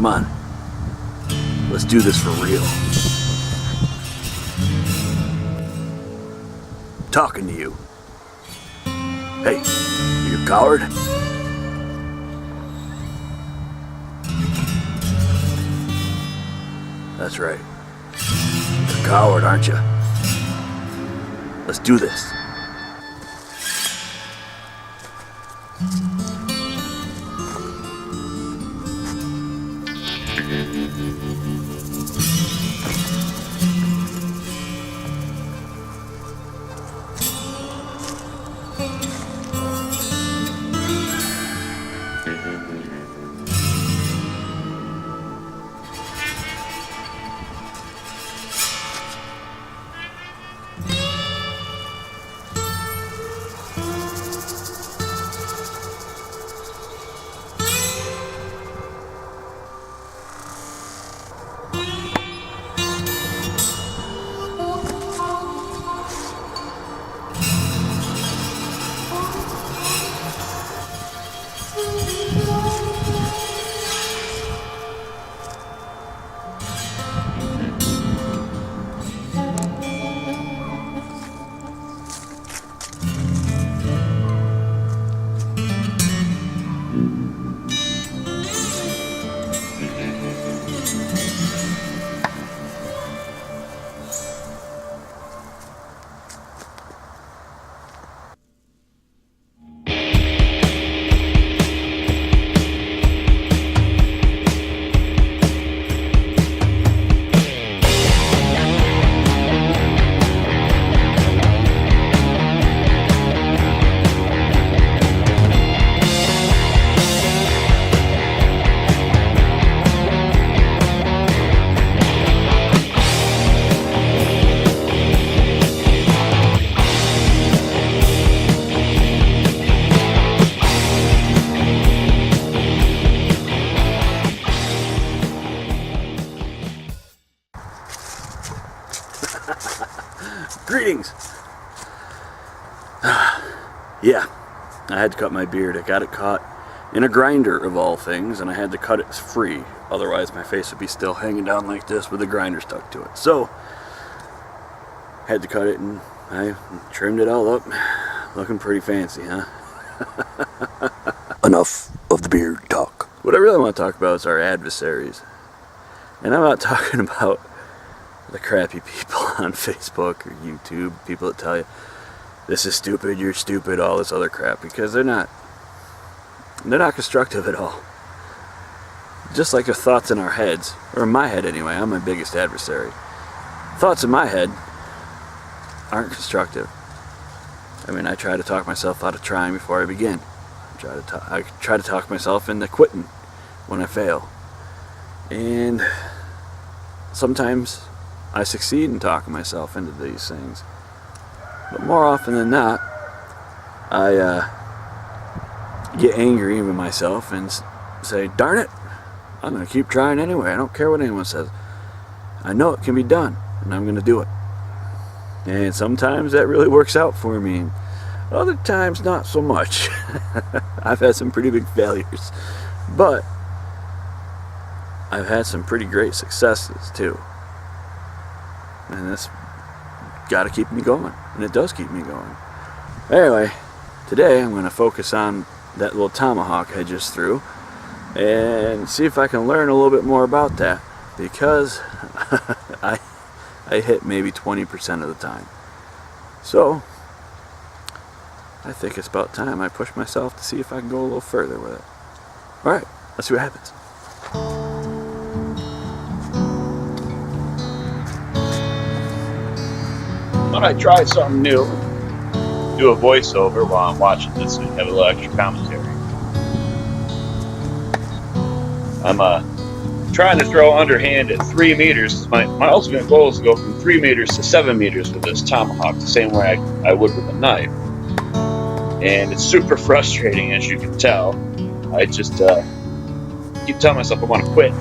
Come on. Let's do this for real. I'm talking to you. Hey, you a coward? That's right. You're a coward, aren't you? Let's do this. Greetings! Yeah, I had to cut my beard. I got it caught in a grinder of all things, and I had to cut it free. Otherwise my face would be still hanging down like this with the grinder stuck to it. So, had to cut it and I trimmed it all up. Looking pretty fancy, huh? Enough of the beard talk. What I really want to talk about is our adversaries. And I'm not talking about the crappy people on Facebook or YouTube, people that tell you this is stupid, you're stupid, all this other crap, because they're not constructive at all. Just like the thoughts in our heads, or in my head anyway, I'm my biggest adversary. Thoughts in my head aren't constructive. I mean, I try to talk myself out of trying before I begin. I try to talk myself into quitting when I fail. And sometimes I succeed in talking myself into these things. But more often than not, I get angry with myself and say, darn it, I'm going to keep trying anyway. I don't care what anyone says. I know it can be done, and I'm going to do it. And sometimes that really works out for me. Other times, not so much. I've had some pretty big failures. But I've had some pretty great successes, too. And that's got to keep me going. And it does keep me going. Anyway, today I'm going to focus on that little tomahawk I just threw. And see if I can learn a little bit more about that. Because I hit maybe 20% of the time. So, I think it's about time I push myself to see if I can go a little further with it. Alright, let's see what happens. Thought I'd try something new. Do a voiceover while I'm watching this and have a little extra commentary. I'm trying to throw underhand at 3 meters. My ultimate goal is to go from 3 meters to 7 meters with this tomahawk, the same way I would with a knife. And it's super frustrating, as you can tell. I just keep telling myself I want to quit,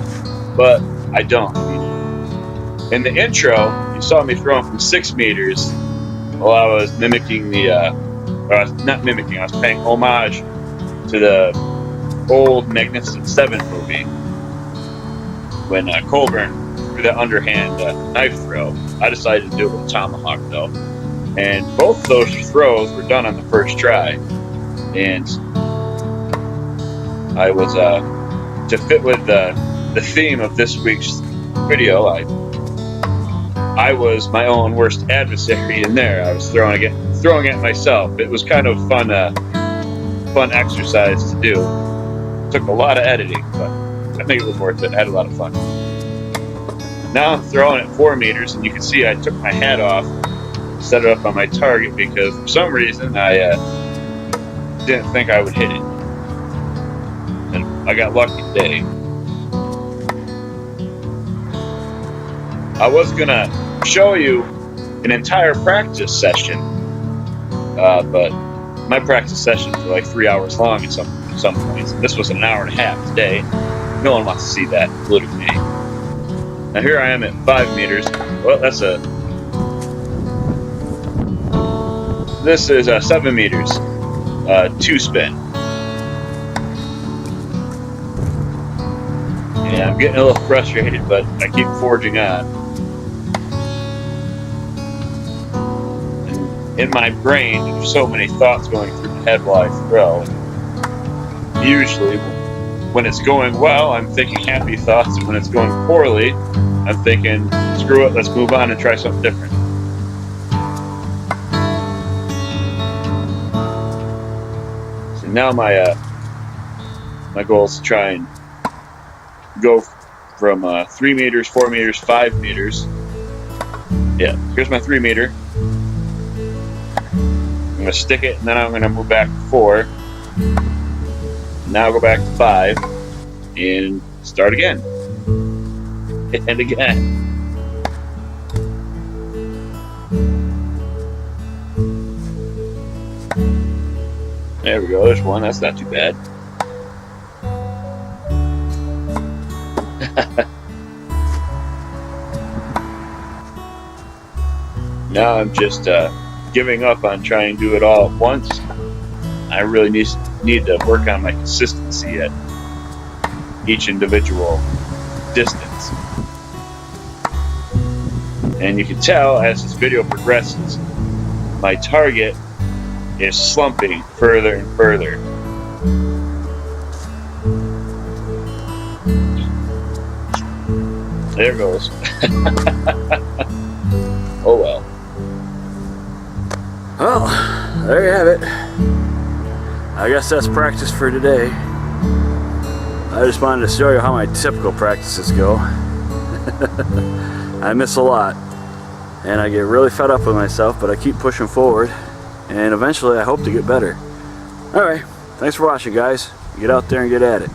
but I don't. In the intro, you saw me throwing from 6 meters while I was mimicking I was paying homage to the old Magnificent 7 movie. when Colburn threw that underhand knife throw. I decided to do it with a tomahawk though. And both those throws were done on the first try. And I was, to fit with the theme of this week's video, I was my own worst adversary in there. I was throwing at myself. It was kind of fun exercise to do. It took a lot of editing, but I think it was worth it. I had a lot of fun. Now I'm throwing at 4 meters, and you can see I took my hat off, set it up on my target because for some reason I didn't think I would hit it. And I got lucky today. I was gonna show you an entire practice session, but my practice sessions were like 3 hours long at some points. This was an hour and a half today. No one wants to see that, including me. Now here I am at 5 meters. Well, this is 7 meters, 2 spin. Yeah, I'm getting a little frustrated, but I keep forging on. And in my brain, there's so many thoughts going through my head while I throw. And usually, when it's going well, I'm thinking happy thoughts, and when it's going poorly, I'm thinking, screw it, let's move on and try something different. So now my goal is to try and go from 3 meters, 4 meters, 5 meters. Yeah, here's my 3 meter. I'm going to stick it, and then I'm going to move back to 4. Now go back to 5 and start again. And again. There we go, there's one, that's not too bad. Now I'm just giving up on trying to do it all at once. I really need to work on my consistency at each individual distance. And you can tell as this video progresses, my target is slumping further and further. There goes. Oh well. Well, there you have it. I guess that's practice for today. I just wanted to show you how my typical practices go. I miss a lot, and I get really fed up with myself, but I keep pushing forward, and eventually I hope to get better. Alright, thanks for watching, guys. Get out there and get at it.